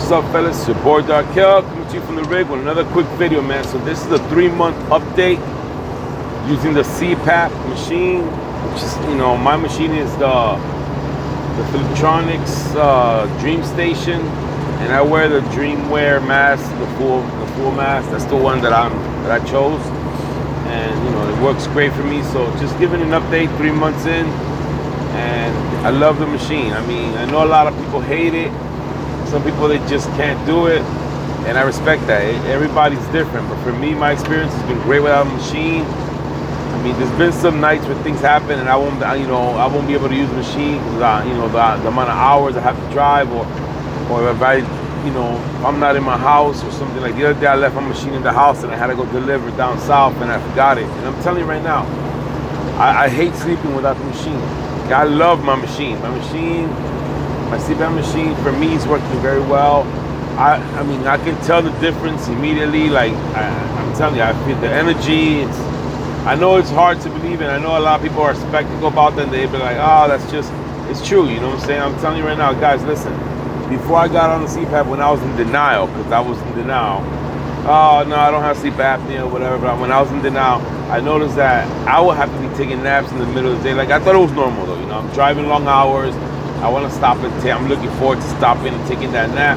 What's up, fellas? It's your boy Darkel coming to you from the rig with another quick video, man. So this is a 3-month update using the cpap machine, which is, my machine is the Electronics Dream Station, and I wear the Dreamwear mask, the full mask. That's the one that I chose, and it works great for me. So just giving an update 3 months in, and I love the machine. I mean, I know a lot of people hate it. Some people, they just can't do it, and I respect that. Everybody's different, but for me, my experience has been great without a machine. I mean, there's been some nights where things happen, and I won't be able to use the machine because the amount of hours I have to drive, or if I'm not in my house or something. Like the other day, I left my machine in the house and I had to go deliver down south, and I forgot it. And I'm telling you right now, I hate sleeping without the machine. I love my machine. My cpap machine, for me, is working very well. I mean, I can tell the difference immediately. Like, I'm telling you, I feel the energy. I know it's hard to believe in. I know a lot of people are skeptical about that. They be like, oh, it's true. You know what I'm saying? I'm telling you right now, guys, listen. Before I got on the cpap, when I was in denial, because I was in denial, oh, no, I don't have sleep apnea or whatever, but when I was in denial, I noticed that I would have to be taking naps in the middle of the day. Like, I thought it was normal, though. I'm driving long hours. I want to stop and I'm looking forward to stopping and taking that nap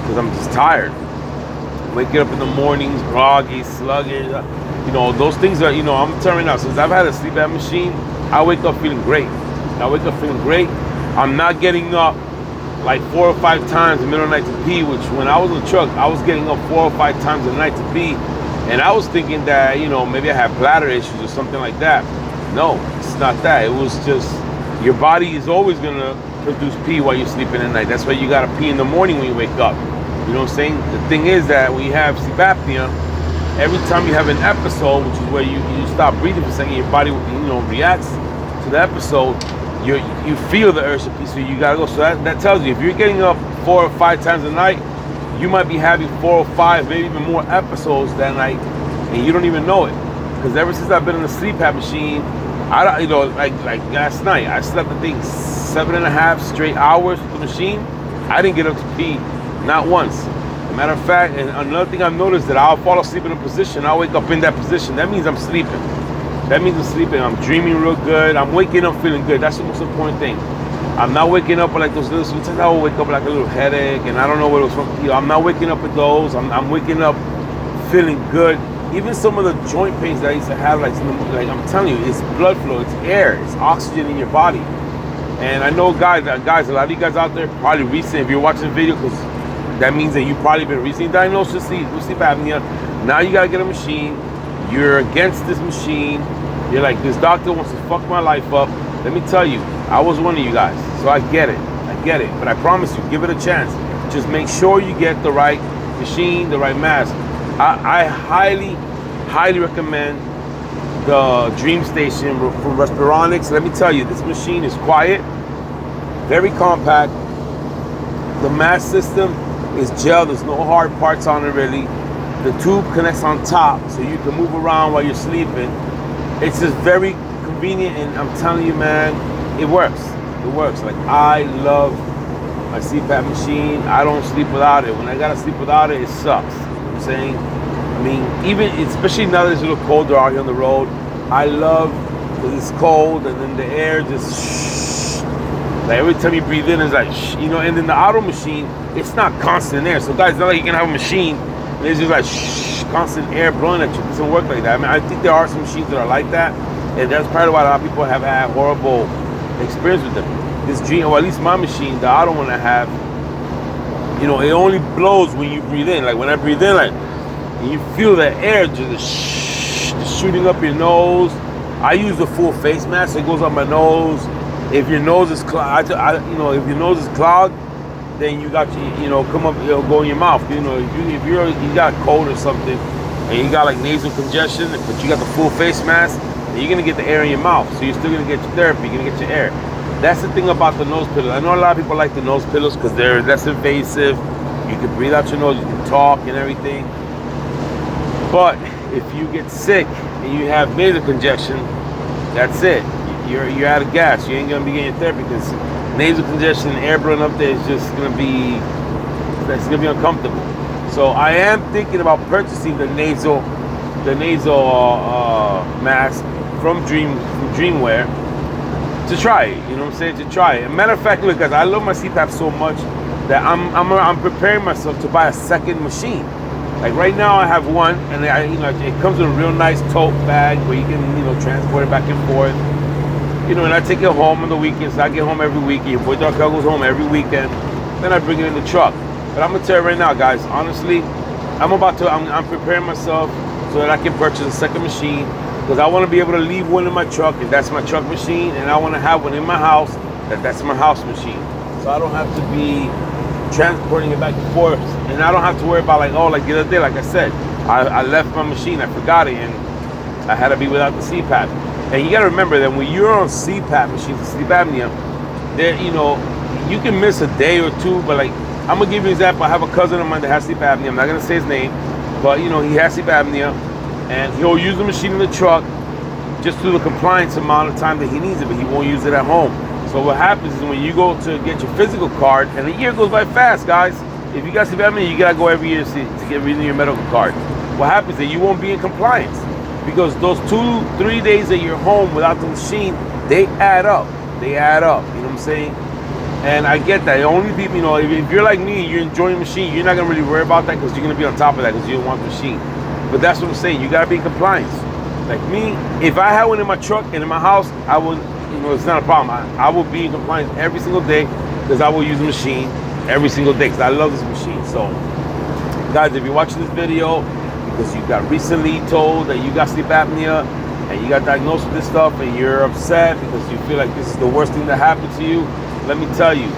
because I'm just tired. Waking up in the mornings, groggy, sluggish, those things are, I'm telling you now, since I've had a sleep apnea machine, I wake up feeling great. I'm not getting up like 4 or 5 times in the middle of the night to pee, which when I was in the truck, I was getting up 4 or 5 times a night to pee. And I was thinking that, maybe I have bladder issues or something like that. No, it's not that. It was just, your body is always gonna produce pee while you're sleeping at night. That's why you gotta pee in the morning when you wake up. You know what I'm saying? The thing is that when you have sleep apnea, every time you have an episode, which is where you stop breathing for a second, your body reacts to the episode. You feel the urge to pee, so you gotta go. So that tells you if you're getting up 4 or 5 times a night, you might be having 4 or 5, maybe even more episodes that night, and you don't even know it. Because ever since I've been in the sleep apnea machine, like last night, I slept, I think, 7.5 straight hours with the machine. I didn't get up to pee, not once. As a matter of fact, and another thing I've noticed, that I'll fall asleep in a position, I'll wake up in that position. That means I'm sleeping. I'm dreaming real good. I'm waking up feeling good. That's the most important thing. I'm not waking up with like those little, sometimes I will wake up with like a little headache, and I don't know what it was from. I'm not waking up with those. I'm waking up feeling good. Even some of the joint pains that I used to have, like I'm telling you, it's blood flow, it's air, it's oxygen in your body. And I know guys, a lot of you guys out there probably recent, if you're watching the video, because that means that you've probably been recently diagnosed with sleep apnea. Now you gotta get a machine. You're against this machine. You're like, this doctor wants to fuck my life up. Let me tell you, I was one of you guys, so I get it. But I promise you, give it a chance. Just make sure you get the right machine, the right mask. I highly recommend the Dream Station from Respironics. Let me tell you, this machine is quiet, very compact. The mask system is gel. There's no hard parts on it really. The tube connects on top, so you can move around while you're sleeping. It's just very convenient, and I'm telling you, man, it works. Like, I love my cpap machine. I don't sleep without it. When I gotta sleep without it, it sucks. You know what I'm saying? I mean, especially now that it's a little colder out here on the road, I love because it's cold, and then the air just like every time you breathe in, it's like and then the auto machine, it's not constant air. So guys, it's not like you can have a machine and it's just like constant air blowing at you. It doesn't work like that. I mean, I think there are some machines that are like that, and that's part of why a lot of people have had horrible experience with them. This Dream, or at least my machine, the auto one I have, it only blows when you breathe in. Like when I breathe in, like, and you feel the air just shooting up your nose. I use the full face mask, so it goes up my nose. If your nose is clogged, if your nose is clogged, then you got come up, it'll go in your mouth. If you got cold or something, and you got like nasal congestion, but you got the full face mask, then you're gonna get the air in your mouth. So you're still gonna get your therapy. You're gonna get your air. That's the thing about the nose pillows. I know a lot of people like the nose pillows because they're less invasive. You can breathe out your nose. You can talk and everything. But if you get sick and you have nasal congestion, that's it. You're out of gas. You ain't gonna be getting therapy because nasal congestion, air blowing up there is just gonna be that's gonna be uncomfortable. So I am thinking about purchasing the nasal mask from Dreamwear to try it. You know what I'm saying? To try it. As a matter of fact, look, guys, I love my CPAP so much that I'm preparing myself to buy a second machine. Like right now, I have one, and it comes with a real nice tote bag where you can transport it back and forth. And I take it home on the weekends. I get home every weekend. Your boy Darkel goes home every weekend. Then I bring it in the truck. But I'm gonna tell you right now, guys. Honestly, I'm preparing myself so that I can purchase a second machine, because I want to be able to leave one in my truck, and that's my truck machine, and I want to have one in my house that's my house machine, so I don't have to be transporting it back and forth, and I don't have to worry about like the other day, like I said, I left my machine, I forgot it, and I had to be without the CPAP. And you got to remember that when you're on CPAP machines, sleep apnea, there you can miss a day or two, but like I'm gonna give you an example. I have a cousin of mine that has sleep apnea. I'm not gonna say his name, but he has sleep apnea, and he'll use the machine in the truck just through the compliance amount of time that he needs it, but he won't use it at home. So what happens is when you go to get your physical card, and a year goes by fast, guys. If you got sleep apnea, you gotta go every year to get renew your medical card. What happens is that you won't be in compliance, because those 2-3 days that you're home without the machine, they add up. You know what I'm saying? And I get that. Only people, if you're like me, you're enjoying the machine, you're not gonna really worry about that, because you're gonna be on top of that because you don't want the machine. But that's what I'm saying. You gotta be in compliance. Like me, if I had one in my truck and in my house, I would, it's not a problem. I will be in compliance every single day, because I will use the machine every single day, because I love this machine. So, guys, if you're watching this video because you got recently told that you got sleep apnea and you got diagnosed with this stuff and you're upset because you feel like this is the worst thing that happened to you, let me tell you,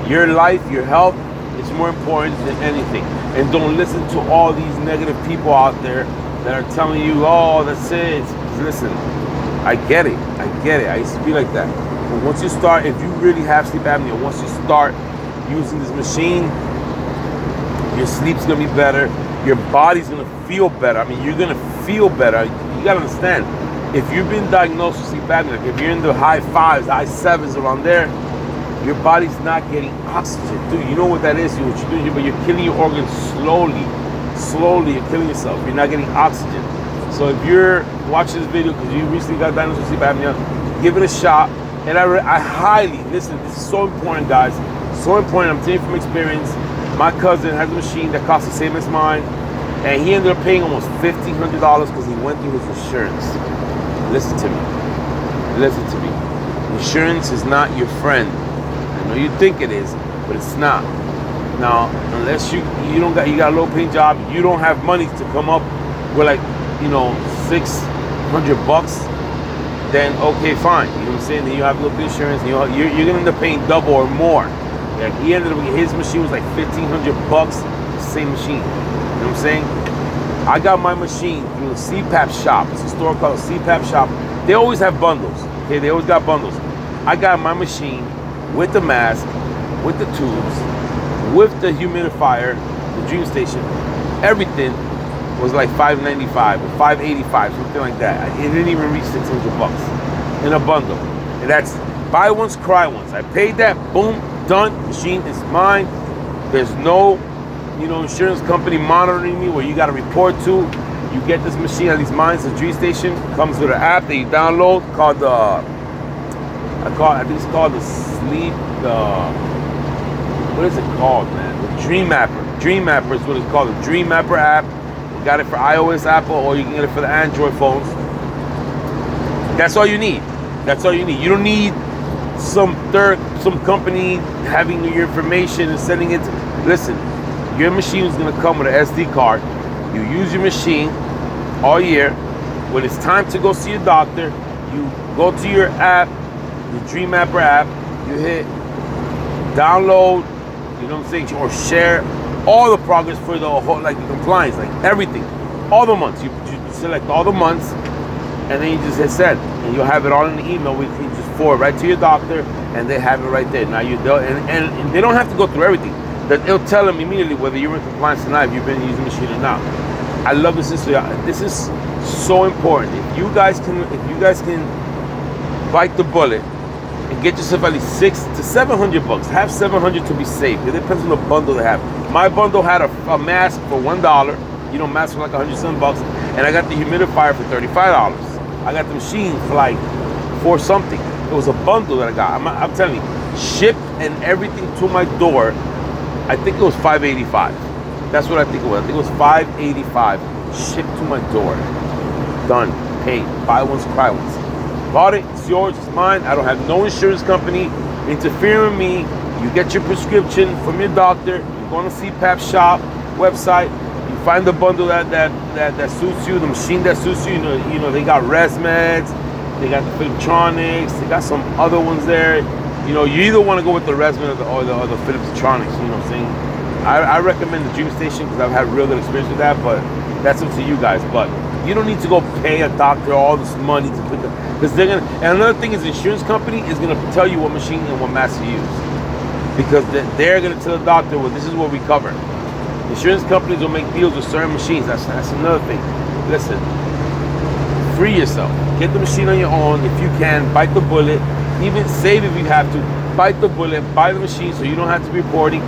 your life, your health is more important than anything. And don't listen to all these negative people out there that are telling you, oh, that's it. Listen, I get it. I used to be like that. But once you start, if you really have sleep apnea, once you start using this machine, your sleep's gonna be better. Your body's gonna feel better. I mean, you're gonna feel better. You gotta understand, if you've been diagnosed with sleep apnea, like if you're in the high 5s, high 7s, around there, your body's not getting oxygen. Dude, you know what that is? What you're doing, but you're killing your organs slowly. Slowly, you're killing yourself. You're not getting oxygen. So if you're watching this video because you recently got diagnosed with sleep apnea, give it a shot. And I highly, listen, this is so important, guys. So important. I'm telling you from experience. My cousin has a machine that costs the same as mine, and he ended up paying almost $1,500 because he went through his insurance. Listen to me. Insurance is not your friend. I know you think it is, but it's not. Now, unless you got a low paying job, you don't have money to come up with like, $600, then okay, fine. You know what I'm saying? Then you have local insurance, and you're gonna end up paying double or more. Like he ended up, his machine was like $1,500, the same machine. You know what I'm saying? I got my machine through the CPAP shop. It's a store called CPAP shop. They always have bundles. Okay, they always got bundles. I got my machine with the mask, with the tubes, with the humidifier, the Dream Station. Everything was like $595 or $585, something like that. It didn't even reach $600 in a bundle. And that's buy once, cry once. I paid that, boom, done. Machine is mine. There's no, insurance company monitoring me where you got to report to. You get this machine, at least mine's the Dream Station, comes with an app that you download called I think it's called the sleep. What is it called, man? The Dream Mapper. Dream Mapper is what it's called. The Dream Mapper app. You got it for iOS, Apple, or you can get it for the Android phones. That's all you need. You don't need some company having your information and sending it. Listen, your machine is going to come with an SD card. You use your machine all year. When it's time to go see a doctor, you go to your app, the Dream Mapper app, you hit download, or share all the progress for the whole, like the compliance, like everything, all the months. You select all the months, and then you just hit send, and you'll have it all in the email. We can just forward right to your doctor, and they have it right there. Now and they don't have to go through everything. That it'll tell them immediately whether you're in compliance or not, if you've been using the machine or not. I love this. This is so important. If you guys can bite the bullet and get yourself at least $600 to $700. Have $700 to be safe. It depends on the bundle they have. My bundle had a mask for $1. You know, masks for like 100 bucks, and I got the humidifier for $35. I got the machine for like $4 something. It was a bundle that I got. I'm telling you, shipped and everything to my door. I think it was $5.85. That's what I think it was. I think it was $5.85 shipped to my door. Done. Paid. Buy once, cry once. Bought it. It's yours. It's mine. I don't have no insurance company interfering with me. You get your prescription from your doctor. You go on the CPAP shop website. You find the bundle that suits you, the machine that suits you. You know they got ResMeds. They got the Philiptronics. They got some other ones there. You know, you either want to go with the ResMed or the Philiptronics. You know what I'm saying? I recommend the Dream Station because I've had real good experience with that, but that's up to you guys. But you don't need to go pay a doctor all this money to put because they're gonna. And another thing is, the insurance company is gonna tell you what machine and what mask to use because they're gonna tell the doctor, well, this is what we cover. Insurance companies will make deals with certain machines. That's another thing. Listen, free yourself. Get the machine on your own if you can. Bite the bullet. Even save if you have to. Bite the bullet. Buy the machine so you don't have to be reporting.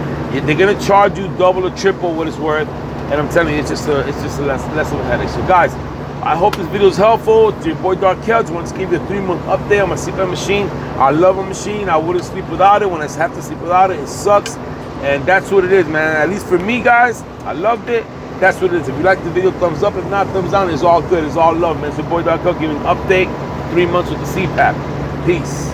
They're gonna charge you double or triple what it's worth, and I'm telling you, it's just a less of a headache. So guys, I hope this video is helpful. To your boy Dark Kel, just want to give you a 3-month update on my CPAP machine. I love a machine. I wouldn't sleep without it. When I have to sleep without it, it sucks, and that's what it is, man. At least for me, guys, I loved it. That's what it is. If you like the video, thumbs up. If not, thumbs down. It's all good. It's all love, man. It's your boy Dark Kel giving an update. 3 months with the CPAP. Peace.